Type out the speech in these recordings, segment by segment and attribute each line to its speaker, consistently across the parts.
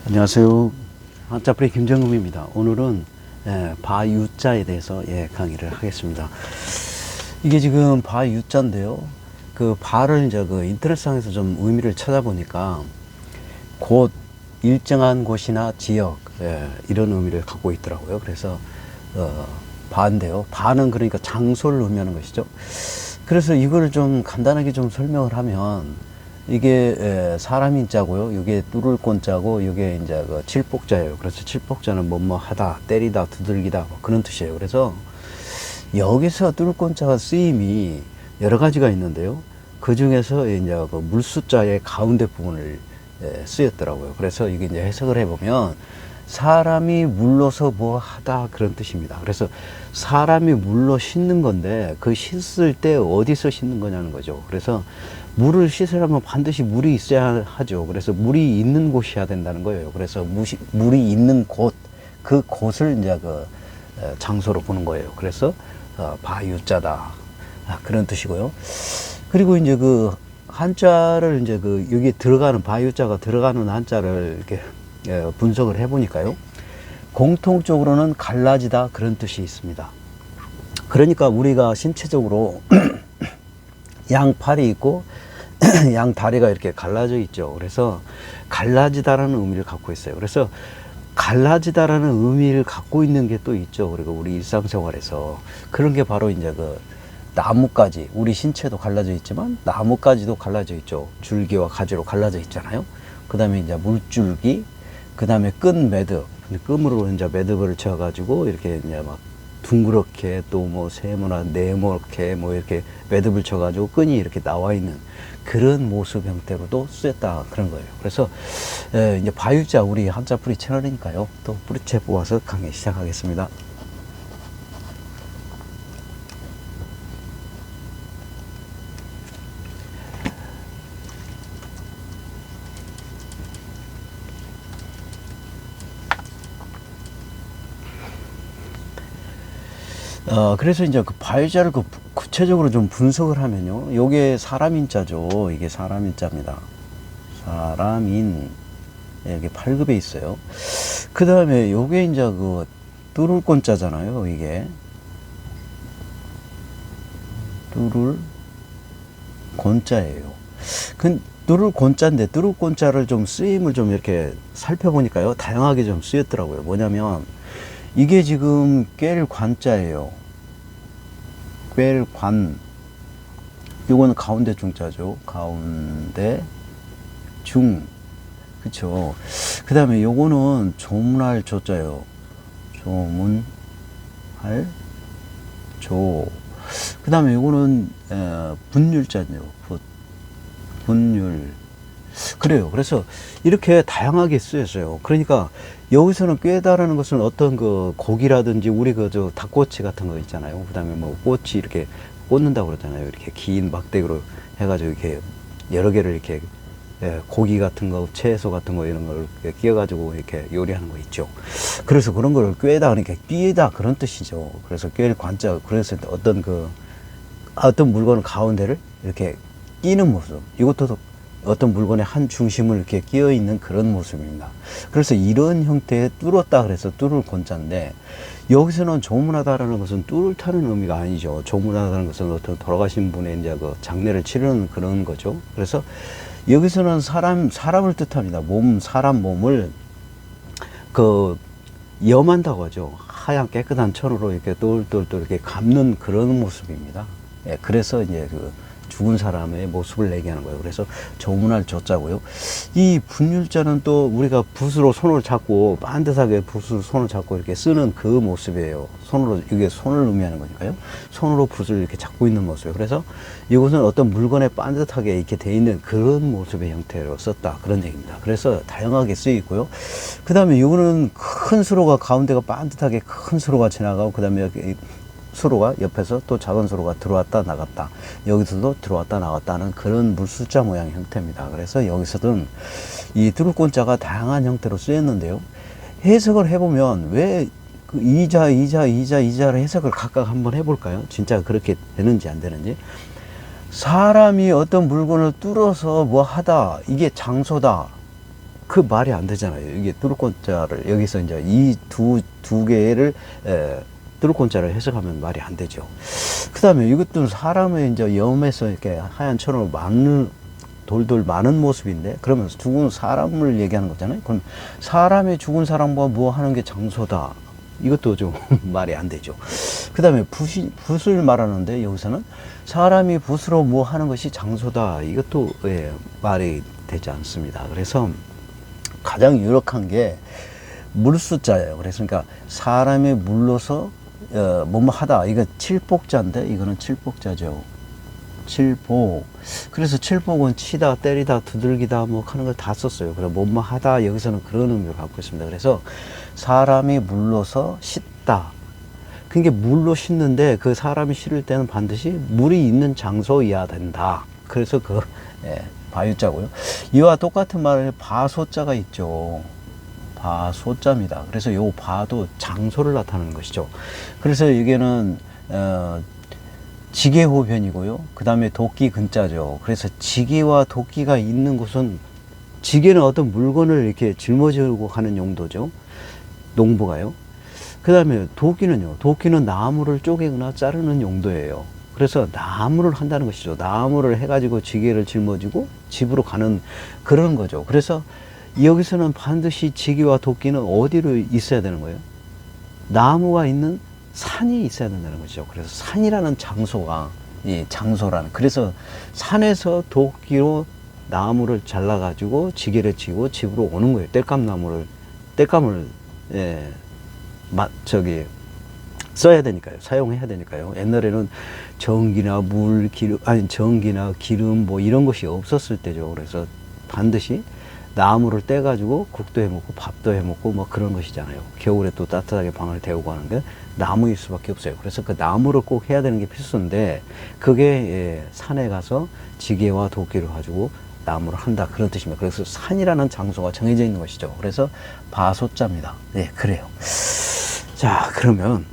Speaker 1: 안녕하세요. 한자풀이 김정금입니다. 오늘은 바유자에 대해서 강의를 하겠습니다. 이게 지금 바유자인데요. 그 바를 이제 그 인터넷상에서 좀 의미를 찾아보니까 곳, 일정한 곳이나 지역 이런 의미를 갖고 있더라고요. 그래서 바인데요. 바는 그러니까 장소를 의미하는 것이죠. 그래서 이걸 좀 간단하게 좀 설명을 하면 이게 사람 인자고요. 이게 뚫을 꼰자고 이게 이제 그 칠복자예요. 그래서 칠복자는 뭐뭐 하다, 때리다, 두들기다 뭐 그런 뜻이에요. 그래서 여기서 뚫을 꼰자가 쓰임이 여러 가지가 있는데요. 그 중에서 이제 그 물숫자의 가운데 부분을 쓰였더라고요. 그래서 이게 이제 해석을 해보면 사람이 물러서 뭐 하다 그런 뜻입니다. 그래서 사람이 물러 씻는 건데 그 씻을 때 어디서 씻는 거냐는 거죠. 그래서 물을 씻으려면 반드시 물이 있어야 하죠. 그래서 물이 있는 곳이어야 된다는 거예요. 그래서 물이 있는 곳, 그 곳을 이제 그 장소로 보는 거예요. 그래서 바유자다 그런 뜻이고요. 그리고 이제 그 한자를 이제 그 여기 들어가는 바유자가 들어가는 한자를 이렇게 분석을 해보니까요. 공통적으로는 갈라지다 그런 뜻이 있습니다. 그러니까 우리가 신체적으로 양팔이 있고 양 다리가 이렇게 갈라져 있죠. 그래서 갈라지다라는 의미를 갖고 있어요. 그래서 갈라지다라는 의미를 갖고 있는 게 또 있죠. 그리고 우리 일상생활에서 그런 게 바로 이제 그 나뭇가지, 우리 신체도 갈라져 있지만 나뭇가지도 갈라져 있죠. 줄기와 가지로 갈라져 있잖아요. 그 다음에 이제 물줄기, 그 다음에 끈 매듭, 끈으로 이제 매듭을 쳐가지고 이렇게 이제 막 둥그렇게 또 뭐 세모나 네모렇게 뭐 이렇게 매듭을 쳐가지고 끈이 이렇게 나와 있는 그런 모습 형태로도 쓰였다 그런 거예요. 그래서 이제 바유자 우리 한자풀이 채널이니까요. 또 뿌리채 뽑아서 강의 시작하겠습니다. 그래서 이제 그 바유자를 그 구체적으로 좀 분석을 하면요. 요게 사람인자죠. 이게 사람인자입니다. 사람인. 여기 8급에 있어요. 그 다음에 요게 이제 그 뚫을 꼰자잖아요. 이게. 뚫을 곤자예요. 뚫을 곤자인데 뚫을 곤자를 좀 쓰임을 좀 이렇게 살펴보니까요. 다양하게 좀 쓰였더라고요. 뭐냐면 이게 지금 꿰를 관자예요. 꿰를 관. 이거는 가운데 중자죠. 가운데 중. 그쵸. 그 다음에 요거는 조문할 조자예요. 조문할 조. 그 다음에 요거는 분율자죠. 분율. 그래요. 그래서 이렇게 다양하게 쓰였어요. 그러니까 여기서는 꿰다라는 것은 어떤 그 고기라든지 우리 그 저 닭꼬치 같은 거 있잖아요. 그 다음에 뭐 꼬치 이렇게 꽂는다고 그러잖아요. 이렇게 긴 막대기로 해가지고 이렇게 여러 개를 이렇게 고기 같은 거, 채소 같은 거 이런 걸 끼워가지고 이렇게 요리하는 거 있죠. 그래서 그런 걸 꿰다 그러니까 끼다 그런 뜻이죠. 그래서 꿰를 관자 그래서 어떤 물건을 가운데를 이렇게 끼는 모습. 이것도 어떤 물건의 한 중심을 이렇게 끼어 있는 그런 모습입니다. 그래서 이런 형태의 뚫었다 그래서 뚫을 곤자인데 여기서는 조문하다라는 것은 뚫을 타는 의미가 아니죠. 조문하다는 것은 어떤 돌아가신 분의 이제 그 장례를 치르는 그런 거죠. 그래서 여기서는 사람을 뜻합니다. 사람 몸을 그 염한다고 하죠. 하얀 깨끗한 천으로 이렇게 똘똘똘 이렇게 감는 그런 모습입니다. 그래서 이제 그 죽은 사람의 모습을 얘기하는 거예요. 그래서 조문할 조자고요. 이 분율자는 또 우리가 붓으로 손을 잡고 반듯하게 붓으로 손을 잡고 이렇게 쓰는 그 모습이에요. 손으로 이게 손을 의미하는 거니까요. 손으로 붓을 이렇게 잡고 있는 모습이에요. 그래서 이것은 어떤 물건에 반듯하게 이렇게 돼 있는 그런 모습의 형태로 썼다 그런 얘기입니다. 그래서 다양하게 쓰이고요. 그 다음에 이거는 큰 수로가 가운데가 반듯하게 큰 수로가 지나가고 그 다음에 여기 수로가 옆에서 또 작은 수로가 들어왔다 나갔다 여기서도 들어왔다 나갔다 하는 그런 물숫자 모양 형태입니다. 그래서 여기서든 이 뚫을꼰자가 다양한 형태로 쓰였는데요. 해석을 해보면 왜 그 이자를 해석을 각각 한번 해볼까요? 진짜 그렇게 되는지 안 되는지. 사람이 어떤 물건을 뚫어서 뭐 하다 이게 장소다 그 말이 안 되잖아요. 이게 뚜루꼰자를 여기서 이제 이 두 개를 뚜루꼰자를 해석하면 말이 안 되죠. 그 다음에 이것도 사람의 이제 염에서 이렇게 하얀 천으로 많은 돌돌 많은 모습인데, 그러면서 죽은 사람을 얘기하는 거잖아요. 그럼 사람이 죽은 사람과 뭐 하는 게 장소다. 이것도 좀 말이 안 되죠. 그 다음에 붓을 말하는데, 여기서는 사람이 붓으로 뭐 하는 것이 장소다. 이것도 말이 되지 않습니다. 그래서 가장 유력한 게 물숫자예요. 그래서 그러니까 사람이 물러서 뭐뭐 하다. 이거 칠복자인데, 이거는 칠복자죠. 칠복. 그래서 칠복은 치다, 때리다, 두들기다 뭐 하는 걸 다 썼어요. 그래서 뭐뭐 하다, 여기서는 그런 의미를 갖고 있습니다. 그래서 사람이 물러서 씻다. 그게 물로 씻는데, 그 사람이 씻을 때는 반드시 물이 있는 장소여야 된다. 그래서 바유자고요. 이와 똑같은 말을 바소자가 있죠. 바소자입니다. 그래서 요 바도 장소를 나타내는 것이죠. 그래서 여기는 지게호변이고요. 그 다음에 도끼 근자죠. 그래서 지게와 도끼가 있는 곳은, 지게는 어떤 물건을 이렇게 짊어지고 하는 용도죠. 농부가요. 그 다음에 도끼는요. 도끼는 나무를 쪼개거나 자르는 용도예요. 그래서 나무를 한다는 것이죠. 나무를 해가지고 지게를 짊어지고 집으로 가는 그런 거죠. 그래서 여기서는 반드시 지게와 도끼는 어디로 있어야 되는 거예요? 나무가 있는 산이 있어야 된다는 거죠. 그래서 산이라는 장소가, 장소라는, 그래서 산에서 도끼로 나무를 잘라가지고 지게를 지고 집으로 오는 거예요. 땔감을 써야 되니까요. 사용해야 되니까요. 옛날에는 전기나 전기나 기름 뭐 이런 것이 없었을 때죠. 그래서 반드시 나무를 떼가지고 국도 해 먹고 밥도 해 먹고 뭐 그런 것이잖아요. 겨울에 또 따뜻하게 방을 데우고 하는 게 나무일 수밖에 없어요. 그래서 그 나무를 꼭 해야 되는 게 필수인데, 그게 산에 가서 지게와 도끼를 가지고 나무를 한다, 그런 뜻입니다. 그래서 산이라는 장소가 정해져 있는 것이죠. 그래서 바소자입니다. 네, 그래요. 자, 그러면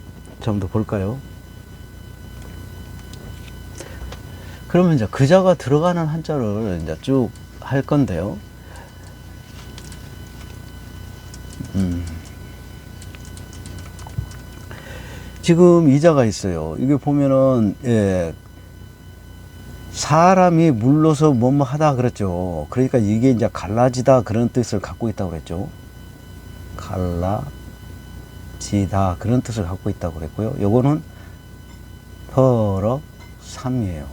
Speaker 1: 좀 더 볼까요? 그러면 이제 그자가 들어가는 한자를 이제 쭉 할 건데요. 지금 이자가 있어요. 이게 보면은, 사람이 물러서 뭐뭐 하다 그랬죠. 그러니까 이게 이제 갈라지다 그런 뜻을 갖고 있다고 그랬죠. 갈라지다 그런 뜻을 갖고 있다고 그랬고요. 요거는 터럭삼이에요.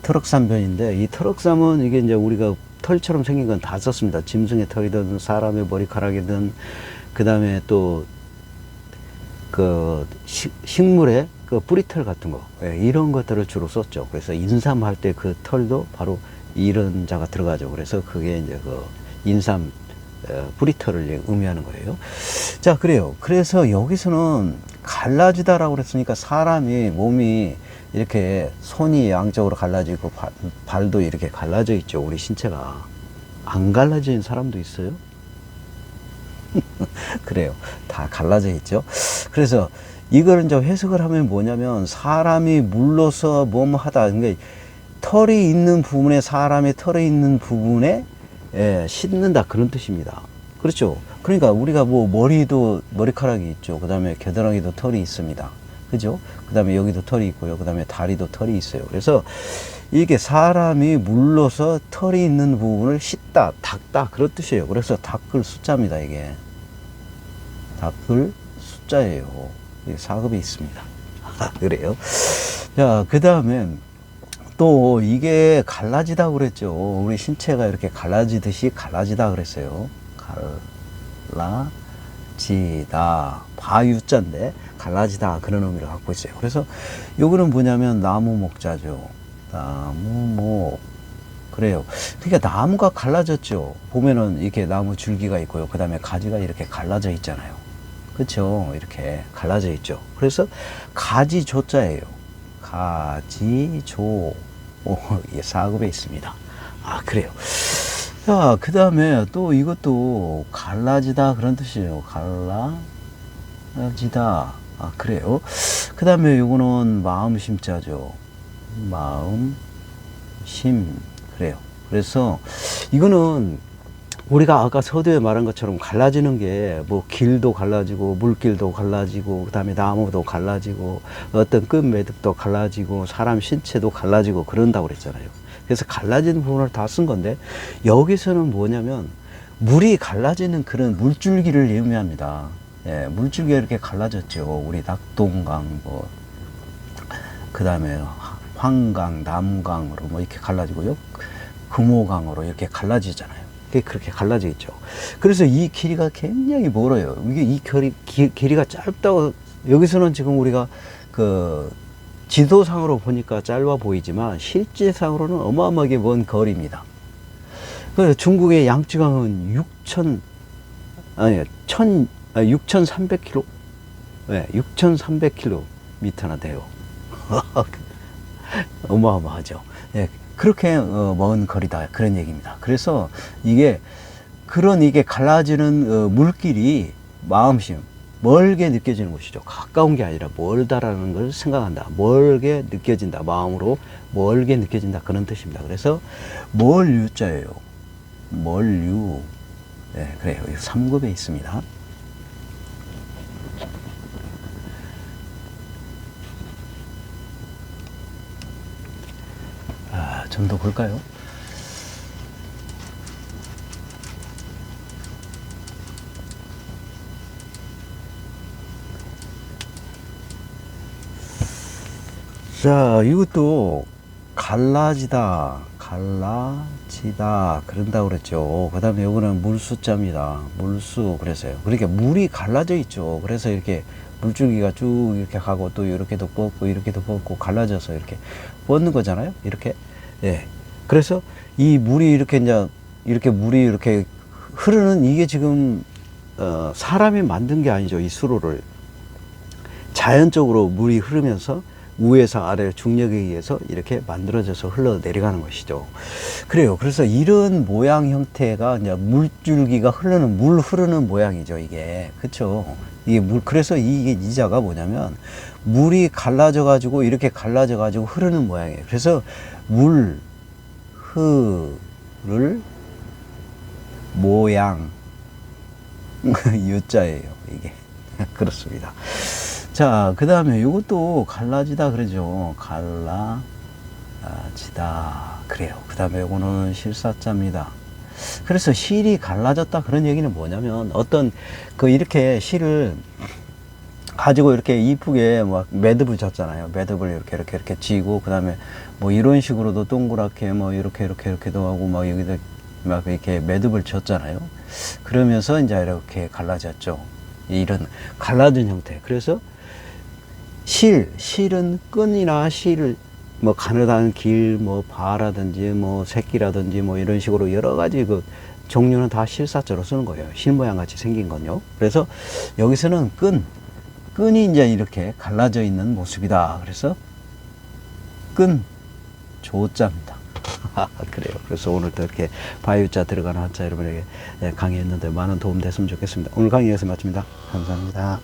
Speaker 1: 터럭삼변인데, 이 터럭삼은 이게 이제 우리가 털처럼 생긴 건 다 썼습니다. 짐승의 털이든 사람의 머리카락이든, 그 다음에 또 그 식물의 그 뿌리털 같은 거, 이런 것들을 주로 썼죠. 그래서 인삼할 때 그 털도 바로 이런 자가 들어가죠. 그래서 그게 이제 그 인삼 뿌리털을 의미하는 거예요. 자, 그래요. 그래서 여기서는 갈라지다라고 그랬으니까 사람이 몸이 이렇게 손이 양쪽으로 갈라지고 발도 이렇게 갈라져 있죠. 우리 신체가. 안 갈라진 사람도 있어요? 그래요. 다 갈라져 있죠. 그래서 이걸 이제 해석을 하면 뭐냐면, 사람이 물러서 뭐뭐 하다. 그러니까 털이 있는 부분에, 사람의 털이 있는 부분에 씻는다, 그런 뜻입니다. 그렇죠. 그러니까 우리가 뭐 머리카락이 있죠. 그 다음에 겨드랑이도 털이 있습니다. 그죠? 그 다음에 여기도 털이 있고요. 그 다음에 다리도 털이 있어요. 그래서 이게 사람이 물러서 털이 있는 부분을 씻다, 닦다, 그런 뜻이에요. 그래서 닦을 숫자입니다, 이게. 닦을 숫자예요. 사급이 있습니다. 그래요. 자, 그 다음에 또 이게 갈라지다 그랬죠. 우리 신체가 이렇게 갈라지듯이 갈라지다 그랬어요. 갈라지다. 바유자인데 갈라지다, 그런 의미를 갖고 있어요. 그래서 요거는 뭐냐면 나무목자죠. 나무목. 그래요. 그러니까 나무가 갈라졌죠. 보면은 이렇게 나무 줄기가 있고요. 그 다음에 가지가 이렇게 갈라져 있잖아요. 그렇죠. 이렇게 갈라져 있죠. 그래서 가지조자예요. 가지조. 이게 사급에 있습니다. 아, 그래요. 자, 그 다음에 또 이것도 갈라지다, 그런 뜻이에요. 갈라지다. 아, 그래요. 그 다음에 요거는 마음심자죠. 마음심. 그래요. 그래서 이거는 우리가 아까 서두에 말한 것처럼 갈라지는 게 뭐 길도 갈라지고 물길도 갈라지고 그다음에 나무도 갈라지고 어떤 끝매듭도 갈라지고 사람 신체도 갈라지고 그런다고 그랬잖아요. 그래서 갈라진 부분을 다 쓴 건데 여기서는 뭐냐면 물이 갈라지는 그런 물줄기를 의미합니다. 예, 물줄기가 이렇게 갈라졌죠. 우리 낙동강 뭐 그다음에 황강, 남강으로 뭐 이렇게 갈라지고요. 금호강으로 이렇게 갈라지잖아요. 그렇게 갈라져 있죠. 그래서 이 길이가 굉장히 멀어요. 이게 이 길이가 짧다고, 여기서는 지금 우리가 그 지도상으로 보니까 짧아 보이지만 실제상으로는 어마어마하게 먼 거리입니다. 그래서 중국의 양쯔강은 6,300km, 네, 6,300km나 돼요. 어마어마하죠. 네, 그렇게 먼 거리다 그런 얘기입니다. 그래서 이게 갈라지는 물길이 마음심 멀게 느껴지는 것이죠. 가까운 게 아니라 멀다라는 걸 생각한다. 멀게 느껴진다. 마음으로 멀게 느껴진다. 그런 뜻입니다. 그래서 멀유자예요. 멀유. 네, 그래요. 3급에 있습니다. 좀 더 볼까요? 자, 이것도 갈라지다 그런다고 그랬죠. 그 다음에 이거는 물수자입니다. 물수. 그래서요. 그러니까 물이 갈라져 있죠. 그래서 이렇게 물줄기가 쭉 이렇게 가고 또 이렇게도 뻗고 이렇게도 뻗고 갈라져서 이렇게 뻗는 거잖아요. 이렇게. 예. 그래서 이 물이 이렇게 이제 물이 이렇게 흐르는 이게 지금 사람이 만든 게 아니죠. 이 수로를 자연적으로 물이 흐르면서 위에서 아래 중력에 의해서 이렇게 만들어져서 흘러 내려가는 것이죠. 그래요. 그래서 이런 모양 형태가 이제 물줄기가 흐르는 물 흐르는 모양이죠. 이게 그렇죠. 이게 그래서 이게 이자가 뭐냐면 물이 갈라져 가지고 이렇게 갈라져 가지고 흐르는 모양이에요. 그래서 물 흐를 모양 유자예요. 이게 그렇습니다. 자, 그 다음에 이것도 갈라지다 그러죠. 갈라지다 그래요. 그 다음에 이거는 실사자입니다. 그래서 실이 갈라졌다 그런 얘기는 뭐냐면 어떤 이렇게 실을 가지고 이렇게 이쁘게 막 매듭을 졌잖아요. 매듭을 이렇게 지고 그 다음에 뭐 이런 식으로도 동그랗게 뭐 이렇게도 하고 막 여기다 막 이렇게 매듭을 졌잖아요. 그러면서 이제 이렇게 갈라졌죠. 이런 갈라진 형태. 그래서 실은 끈이나 실을 뭐 가느다란 길, 뭐 바라든지 뭐 새끼라든지 뭐 이런 식으로 여러 가지 그 종류는 다 실사자로 쓰는 거예요. 실 모양 같이 생긴 건요. 그래서 여기서는 끈이 이제 이렇게 갈라져 있는 모습이다. 그래서 끈 조자입니다. 그래요. 그래서 오늘도 이렇게 바유자 들어가는 한자 여러분에게 강의했는데 많은 도움 됐으면 좋겠습니다. 오늘 강의 여기서 마칩니다. 감사합니다.